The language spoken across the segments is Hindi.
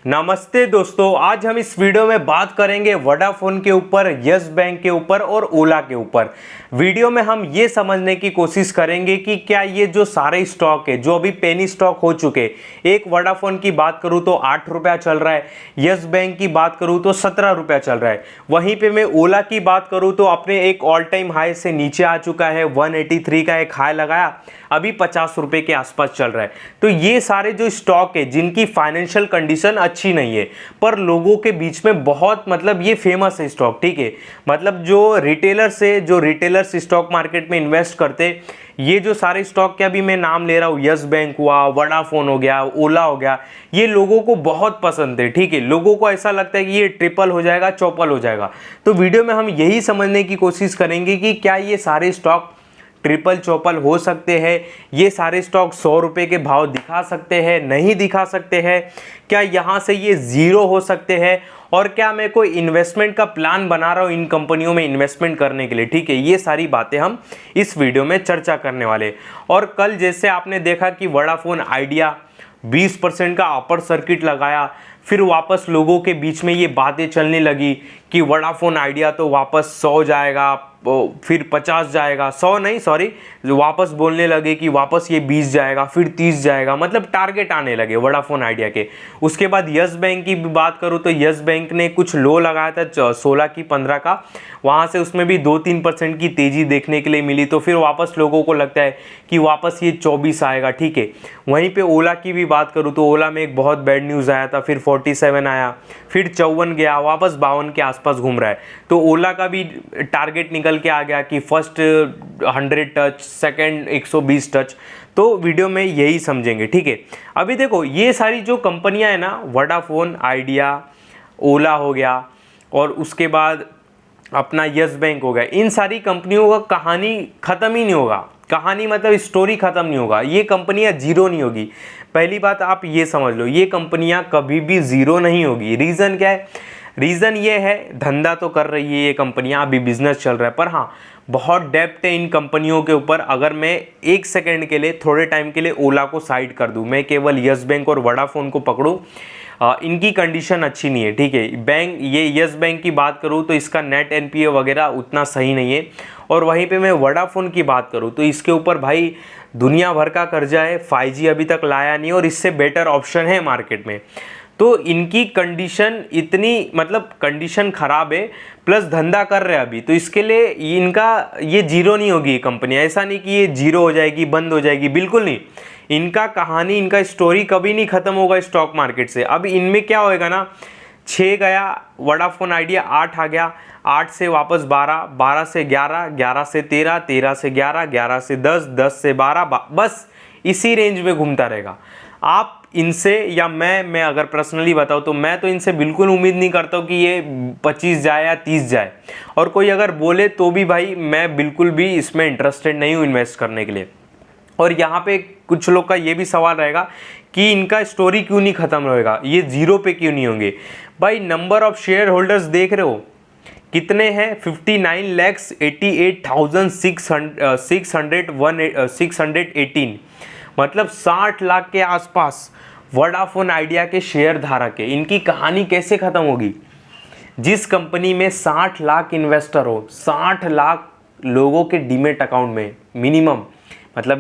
नमस्ते दोस्तों, आज हम इस वीडियो में बात करेंगे वोडाफोन के ऊपर, यस बैंक के ऊपर और ओला के ऊपर। वीडियो में हम ये समझने की कोशिश करेंगे कि क्या ये जो सारे स्टॉक है जो अभी पेनी स्टॉक हो चुके, एक वोडाफोन की बात करूं तो 8 रुपया चल रहा है, यस बैंक की बात करूं तो 17 रुपया चल रहा है, वहीं पे मैं ओला की बात करूं तो अपने एक ऑल टाइम हाई से नीचे आ चुका है, 183 का एक हाई लगाया, अभी 50 रुपए के आसपास चल रहा है। तो ये सारे जो स्टॉक है जिनकी फाइनेंशियल कंडीशन अच्छी नहीं है पर लोगों के बीच में बहुत ये फेमस है स्टॉक, ठीक है। जो रिटेलर्स है, जो रिटेलर्स स्टॉक मार्केट में इन्वेस्ट करते, ये जो सारे स्टॉक के अभी मैं नाम ले रहा हूँ, यस बैंक हुआ, वोडाफोन हो गया, ओला हो गया, ये लोगों को बहुत पसंद है, ठीक है। लोगों को ऐसा लगता है कि ये ट्रिपल हो जाएगा, चौपल हो जाएगा। तो वीडियो में हम यही समझने की कोशिश करेंगे कि क्या ये सारे स्टॉक ट्रिपल चौपल हो सकते हैं, ये सारे स्टॉक 100 रुपए के भाव दिखा सकते हैं, नहीं दिखा सकते हैं, क्या यहाँ से ये जीरो हो सकते हैं, और क्या मैं कोई इन्वेस्टमेंट का प्लान बना रहा हूँ इन कंपनियों में इन्वेस्टमेंट करने के लिए, ठीक है। ये सारी बातें हम इस वीडियो में चर्चा करने वाले। और कल जैसे आपने देखा कि वोडाफोन आइडिया 20% का अपर सर्किट लगाया, फिर वापस लोगों के बीच में ये बातें चलने लगी कि वोडाफोन आइडिया तो वापस 100 जाएगा, फिर 50 जाएगा, 100 नहीं सॉरी, वापस बोलने लगे कि वापस ये 20 जाएगा, फिर 30 जाएगा, टारगेट आने लगे वोडाफोन आइडिया के। उसके बाद यस बैंक की बात करूँ तो यस बैंक ने कुछ लो लगाया था 16 की 15 का, वहाँ से उसमें भी 2-3% की तेज़ी देखने के लिए मिली, तो फिर वापस लोगों को लगता है कि वापस ये 24 आएगा, ठीक है। वहीं पे ओला की भी बात करूँ तो ओला में एक बहुत बैड न्यूज़ आया था, फिर 47 आया, फिर 54 गया, वापस 52 के आसपास घूम रहा है। तो ओला का भी टारगेट निकल के आ गया कि फर्स्ट 100 टच, सेकंड 120 टच। तो वीडियो में यही समझेंगे, ठीक है। अभी देखो ये सारी जो कंपनियां है ना, वोडाफोन आइडिया, ओला हो गया और उसके बाद अपना यस बैंक हो गया, इन सारी कंपनियों का कहानी ख़त्म ही नहीं होगा। कहानी स्टोरी ख़त्म नहीं होगा, ये कंपनियां जीरो नहीं होगी। पहली बात आप ये समझ लो, ये कंपनियां कभी भी जीरो नहीं होगी। रीज़न क्या है? रीज़न ये है, धंधा तो कर रही है ये कंपनियां, अभी बिजनेस चल रहा है, पर हाँ बहुत डेप्थ है इन कंपनियों के ऊपर। अगर मैं एक सेकंड के लिए, थोड़े टाइम के लिए ओला को साइड कर दूं, मैं केवल यस बैंक और वोडाफोन को पकड़ूं, इनकी कंडीशन अच्छी नहीं है, ठीक है। बैंक, ये यस बैंक की बात करूं तो इसका नेट एनपीए वगैरह उतना सही नहीं है। और वहीं पे मैं वोडाफोन की बात करूं तो इसके ऊपर भाई दुनिया भर का कर्जा है, 5G अभी तक लाया नहीं और इससे बेटर ऑप्शन है मार्केट में। तो इनकी कंडीशन इतनी कंडीशन ख़राब है, प्लस धंधा कर रहे हैं अभी, तो इसके लिए इनका ये जीरो नहीं होगी ये कंपनी। ऐसा नहीं कि ये जीरो हो जाएगी, बंद हो जाएगी, बिल्कुल नहीं। इनका कहानी, इनका स्टोरी कभी नहीं ख़त्म होगा स्टॉक मार्केट से। अब इनमें क्या होएगा ना, 6 गया वोडाफोन आइडिया, 8 आ गया, 8 से वापस 12, 12 से 11, 11 से 13, 13 से 11, 11 से 10, 10 से 12, बस इसी रेंज में घूमता रहेगा। आप इनसे, या मैं अगर पर्सनली बताऊँ तो मैं तो इनसे बिल्कुल उम्मीद नहीं करता हूँ कि ये 25 जाए या 30 जाए। और कोई अगर बोले तो भी भाई मैं बिल्कुल भी इसमें इंटरेस्टेड नहीं हूँ इन्वेस्ट करने के लिए। और यहाँ पे कुछ लोग का ये भी सवाल रहेगा कि इनका स्टोरी क्यों नहीं ख़त्म रहेगा, ये जीरो पे क्यों नहीं होंगे। भाई नंबर ऑफ शेयर होल्डर्स देख रहे हो कितने हैं? 59,88,618, 60 लाख के आसपास वोडाफोन आइडिया के शेयर धारक है। इनकी कहानी कैसे ख़त्म होगी? जिस कंपनी में 60 लाख इन्वेस्टर हो, 60 लाख लोगों के डीमेट अकाउंट में मिनिमम,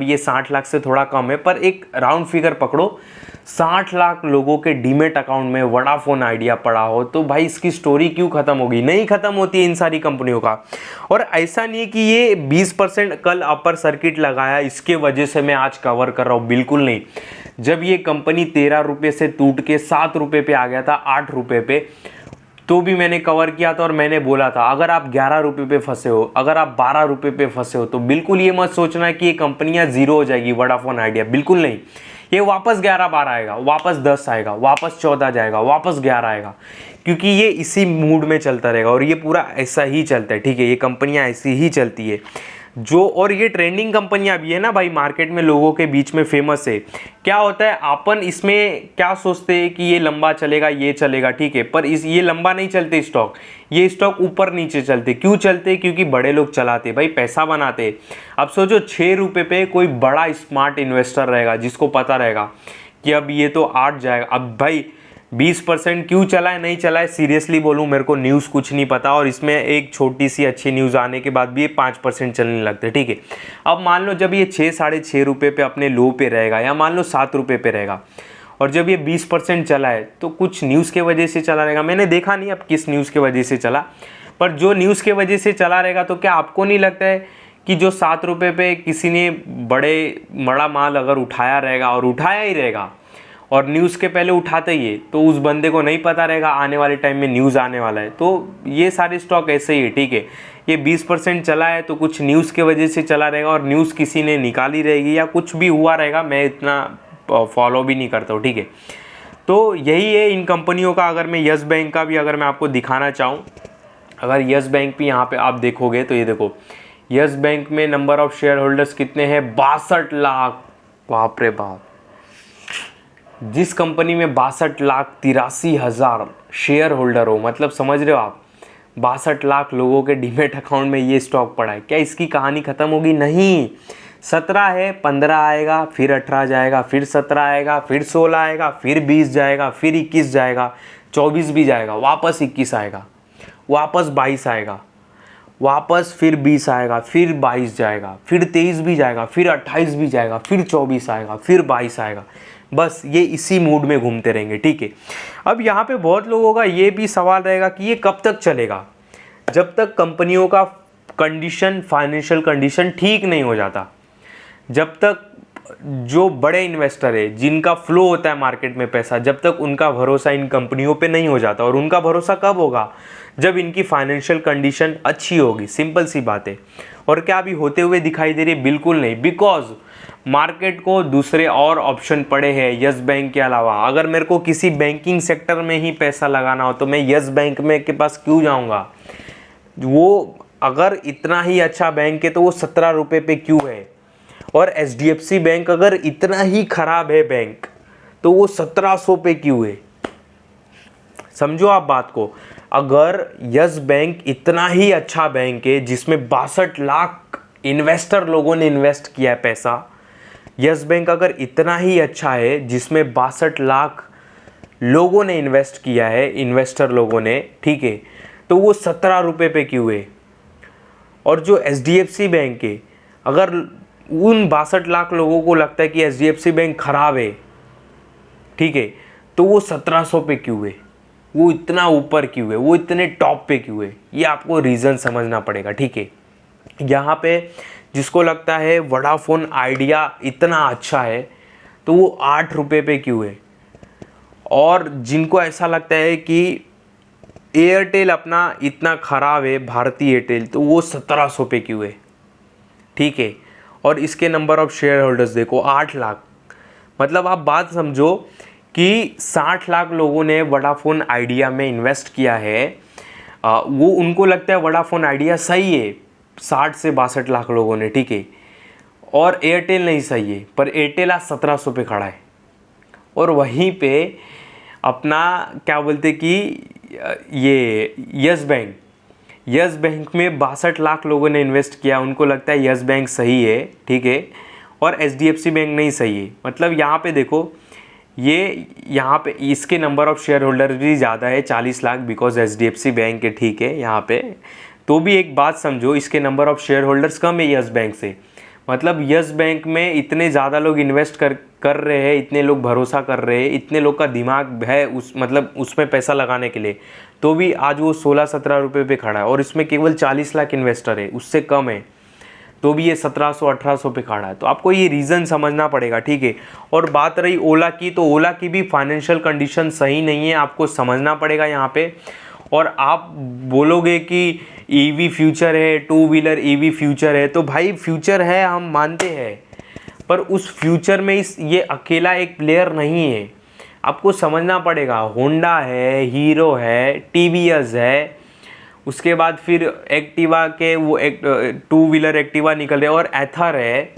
ये 60 लाख से थोड़ा कम है पर एक राउंड फिगर पकड़ो, 60 लाख लोगों के डीमेट अकाउंट में वोडाफोन आइडिया पड़ा हो, तो भाई इसकी स्टोरी क्यों ख़त्म होगी? नहीं ख़त्म होती है इन सारी कंपनियों का। और ऐसा नहीं है कि ये 20% कल अपर सर्किट लगाया इसके वजह से मैं आज कवर कर रहा हूँ, बिल्कुल नहीं। जब ये कंपनी 13 रुपये से टूट के 7 रुपये पे आ गया था, 8 रुपये पे, तो भी मैंने कवर किया था और मैंने बोला था अगर आप 11 रुपये पे फंसे हो, अगर आप 12 रुपये पे फंसे हो, तो बिल्कुल ये मत सोचना कि ये कंपनियां जीरो हो जाएगी वोडाफोन आइडिया, बिल्कुल नहीं। ये वापस 11-12 आएगा, वापस 10 आएगा, वापस 14 जाएगा, वापस 11 आएगा, क्योंकि ये इसी मूड में चलता रहेगा और ये पूरा ऐसा ही चलता है, ठीक है। ये कंपनियां ऐसी ही चलती है जो, और ये ट्रेंडिंग कंपनियां भी है ना भाई, मार्केट में लोगों के बीच में फेमस है। क्या होता है, अपन इसमें क्या सोचते हैं कि ये लंबा चलेगा, ये चलेगा, ठीक है, पर ये लंबा नहीं चलते स्टॉक, ये स्टॉक ऊपर नीचे चलते। क्यों चलते? क्योंकि बड़े लोग चलाते भाई, पैसा बनाते। अब सोचो 6 रुपये पे कोई बड़ा स्मार्ट इन्वेस्टर रहेगा जिसको पता रहेगा कि अब ये तो 8 जाएगा। अब भाई 20% क्यों चला है नहीं चला है, सीरियसली बोलूँ मेरे को न्यूज़ कुछ नहीं पता, और इसमें एक छोटी सी अच्छी न्यूज़ आने के बाद भी ये 5% चलने लगते हैं, ठीक है। अब मान लो जब ये 6 साढ़े 6 रुपये पे अपने लो पे रहेगा, या मान लो 7 रुपये पे रहेगा, और जब ये 20% चला है तो कुछ न्यूज़ के वजह से चला रहेगा। मैंने देखा नहीं अब किस न्यूज़ के वजह से चला, पर जो न्यूज़ के वजह से चला रहेगा, तो क्या आपको नहीं लगता है कि जो 7 रुपये पे किसी ने बड़ा माल अगर उठाया रहेगा, और उठाया ही रहेगा, और न्यूज़ के पहले उठाते ही है, तो उस बंदे को नहीं पता रहेगा आने वाले टाइम में न्यूज़ आने वाला है। तो ये सारे स्टॉक ऐसे ही है, ठीक है। ये 20% चला है तो कुछ न्यूज़ के वजह से चला रहेगा, और न्यूज़ किसी ने निकाली रहेगी या कुछ भी हुआ रहेगा, मैं इतना फॉलो भी नहीं करता हूँ, ठीक है। तो यही है इन कंपनियों का। अगर मैं यस बैंक का भी अगर मैं आपको दिखाना चाहूँ, अगर यस बैंक भी यहाँ पे आप देखोगे तो ये देखो, यस बैंक में नंबर ऑफ शेयर होल्डर्स कितने हैं, 62 लाख। बाप रे बाप, जिस कंपनी में 62,83,000 शेयर होल्डर हो, मतलब समझ रहे हो आप, 62 लाख लोगों के डीमेट अकाउंट में ये स्टॉक पड़ा है। क्या इसकी कहानी ख़त्म होगी? नहीं। 17 है, 15 आएगा, फिर 18 जाएगा, फिर 17 आएगा, फिर 16 आएगा, फिर 20 जाएगा, फिर 21 जाएगा, 24 भी जाएगा, वापस 21 आएगा, वापस 22 आएगा, वापस फिर 20 आएगा, फिर 22 जाएगा, फिर 23 भी जाएगा, फिर 28 भी जाएगा, फिर 24 आएगा, फिर 22 आएगा। बस ये इसी मूड में घूमते रहेंगे, ठीक है। अब यहाँ पे बहुत लोगों का ये भी सवाल रहेगा कि ये कब तक चलेगा, जब तक कंपनियों का कंडीशन, फाइनेंशियल कंडीशन ठीक नहीं हो जाता, जब तक जो बड़े इन्वेस्टर है जिनका फ्लो होता है मार्केट में पैसा, जब तक उनका भरोसा इन कंपनियों पे नहीं हो जाता। और उनका भरोसा कब होगा? जब इनकी फाइनेंशियल कंडीशन अच्छी होगी, सिंपल सी बात है। और क्या अभी होते हुए दिखाई दे रही है? बिल्कुल नहीं, बिकॉज मार्केट को दूसरे और ऑप्शन पड़े हैं यस बैंक के अलावा। अगर मेरे को किसी बैंकिंग सेक्टर में ही पैसा लगाना हो तो मैं यस बैंक में के पास क्यों जाऊंगा? वो अगर इतना ही अच्छा बैंक है तो वो 17 रुपये पे क्यों है? और HDFC बैंक अगर इतना ही खराब है बैंक तो वो 1700 पे क्यों है? समझो आप बात को। अगर यस बैंक इतना ही अच्छा बैंक है जिसमें 62 लाख इन्वेस्टर लोगों ने इन्वेस्ट किया है पैसा, यस बैंक अगर इतना ही अच्छा है जिसमें 62 लाख लोगों ने इन्वेस्ट किया है, इन्वेस्टर लोगों ने, ठीक है, तो वो 17 रुपये पे क्यों है? और जो HDFC बैंक है, अगर उन 62 लाख लोगों को लगता है कि HDFC बैंक खराब है, ठीक है, तो वो 1700 पे क्यों है? वो इतना ऊपर क्यों है? वो इतने टॉप पे क्यों है? ये आपको रीज़न समझना पड़ेगा, ठीक है। यहाँ पे जिसको लगता है वोडाफोन आइडिया इतना अच्छा है तो वो 8 रुपये पे क्यों है? और जिनको ऐसा लगता है कि एयरटेल अपना इतना ख़राब है, भारतीय एयरटेल, तो वो 1700 पे क्यों है? ठीक है। और इसके नंबर ऑफ शेयर होल्डर्स देखो, 8 लाख। मतलब आप बात समझो कि 60 लाख लोगों ने वोडाफोन आइडिया में इन्वेस्ट किया है। वो उनको लगता है वोडाफोन आइडिया सही है, 60 से 62 लाख लोगों ने, ठीक है, और एयरटेल नहीं सही है। पर एयरटेल आज 1700 पे खड़ा है। और वहीं पे अपना क्या बोलते कि ये यस बैंक में 62 लाख लोगों ने इन्वेस्ट किया, उनको लगता है यस बैंक सही है, ठीक है, और HDFC बैंक नहीं सही है। मतलब यहाँ पे देखो, ये यहाँ पे इसके नंबर ऑफ शेयर होल्डर भी ज़्यादा है, 40 लाख, बिकॉज HDFC बैंक है, ठीक है। यहाँ पे तो भी एक बात समझो, इसके नंबर ऑफ शेयर होल्डर्स कम है यस बैंक से। मतलब यस बैंक में इतने ज़्यादा लोग इन्वेस्ट कर रहे हैं, इतने लोग भरोसा कर रहे हैं, इतने लोग का दिमाग है उसमें पैसा लगाने के लिए, तो भी आज वो 16-17 रुपये पे खड़ा है। और इसमें केवल 40 लाख इन्वेस्टर है, उससे कम है, तो भी ये 1700-1800 पे खड़ा है। तो आपको ये रीज़न समझना पड़ेगा, ठीक है। और बात रही ओला की, तो ओला की भी फाइनेंशियल कंडीशन सही नहीं है, आपको समझना पड़ेगा यहाँ पे। और आप बोलोगे कि EV फ्यूचर है, 2 व्हीलर EV फ्यूचर है, तो भाई फ्यूचर है, हम मानते हैं, पर उस फ्यूचर में ये अकेला एक प्लेयर नहीं है। आपको समझना पड़ेगा, होंडा है, हीरो है, TVS है, उसके बाद फिर एक्टिवा के वो 2 व्हीलर एक्टिवा निकल रहे हैं, और एथर है,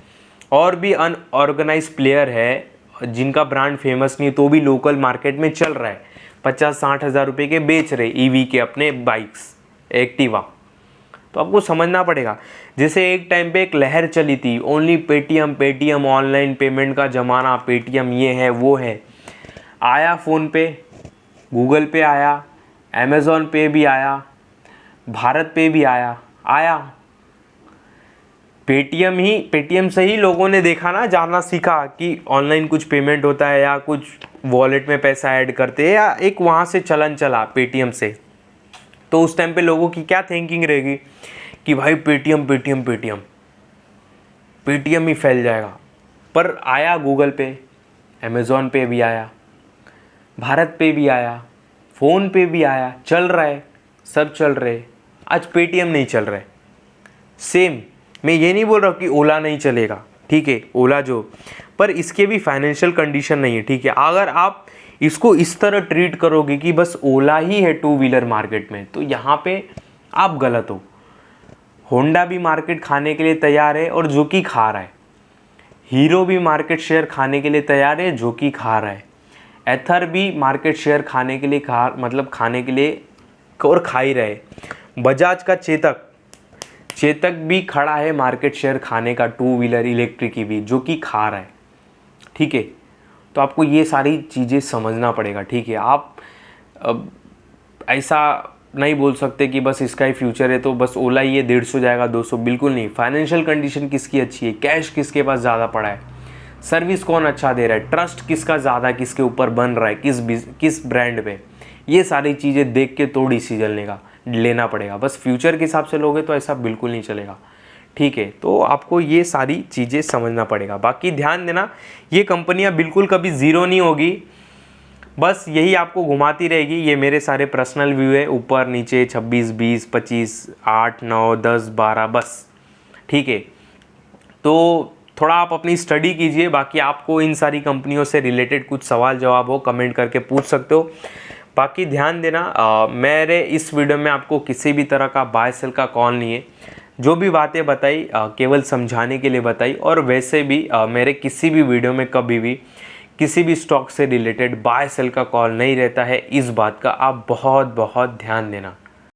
और भी अनऑर्गेनाइज प्लेयर है जिनका ब्रांड फेमस नहीं है, तो भी लोकल मार्केट में चल रहा है, 50-60 हज़ार रुपये के बेच रहे EV के अपने बाइक्स एक्टिवा। तो आपको समझना पड़ेगा, जैसे एक टाइम पे एक लहर चली थी, ओनली पेटीएम ऑनलाइन पेमेंट का ज़माना, पेटीएम ये है वो है, आया फ़ोन पे, गूगल पे आया, अमेज़ॉन पे भी आया, भारत पे भी आया। पेटीएम से ही लोगों ने देखा ना, जानना सीखा कि ऑनलाइन कुछ पेमेंट होता है या कुछ वॉलेट में पैसा ऐड करते हैं, या एक वहाँ से चलन चला पेटीएम से। तो उस टाइम पे लोगों की क्या थिंकिंग रहेगी कि भाई पेटीएम पेटीएम पेटीएम पेटीएम ही फैल जाएगा। पर आया गूगल पे, अमेज़ॉन पे भी आया, भारत पे भी आया, फ़ोन पे भी आया, चल रहा है, सब चल रहे। आज पेटीएम नहीं चल रहा है। सेम, मैं ये नहीं बोल रहा हूँ कि ओला नहीं चलेगा, ठीक है, ओला जो, पर इसके भी फाइनेंशियल कंडीशन नहीं है, ठीक है। अगर आप इसको इस तरह ट्रीट करोगे कि बस ओला ही है टू व्हीलर मार्केट में, तो यहाँ पे आप गलत हो। होंडा भी मार्केट खाने के लिए तैयार है और जो कि खा रहा है। हीरो भी मार्केट शेयर खाने के लिए तैयार है, जो कि खा रहा है। एथर भी मार्केट शेयर खाने के लिए खाने के लिए और खा ही रहे। बजाज का चेतक भी खड़ा है मार्केट शेयर खाने का, टू व्हीलर इलेक्ट्रिक की भी, जो कि खा रहा है, ठीक है। तो आपको ये सारी चीज़ें समझना पड़ेगा, ठीक है। आप ऐसा नहीं बोल सकते कि बस इसका ही फ्यूचर है तो बस ओला ही है, 150 जाएगा 200, बिल्कुल नहीं। फाइनेंशियल कंडीशन किसकी अच्छी है, कैश किसके पास ज़्यादा पड़ा है, सर्विस कौन अच्छा दे रहा है, ट्रस्ट किसका ज़्यादा किसके ऊपर बन रहा है, किस ब्रांड पे, ये सारी चीज़ें देख के तो डिसीजन लेना पड़ेगा। बस फ्यूचर के हिसाब से लोगे तो ऐसा बिल्कुल नहीं चलेगा, ठीक है। तो आपको ये सारी चीज़ें समझना पड़ेगा। बाकी ध्यान देना, ये कंपनियां बिल्कुल कभी ज़ीरो नहीं होगी, बस यही आपको घुमाती रहेगी। ये मेरे सारे पर्सनल व्यू है, ऊपर नीचे 26, 20, 25, 8, 9, 10, 12, बस, ठीक है। तो थोड़ा आप अपनी स्टडी कीजिए। बाकी आपको इन सारी कंपनियों से रिलेटेड कुछ सवाल जवाब हो, कमेंट करके पूछ सकते हो। बाकी ध्यान देना, मेरे इस वीडियो में आपको किसी भी तरह का बाय सेल का कॉल नहीं है। जो भी बातें बताई केवल समझाने के लिए बताई, और वैसे भी मेरे किसी भी वीडियो में कभी भी किसी भी स्टॉक से रिलेटेड बाय सेल का कॉल नहीं रहता है। इस बात का आप बहुत बहुत ध्यान देना।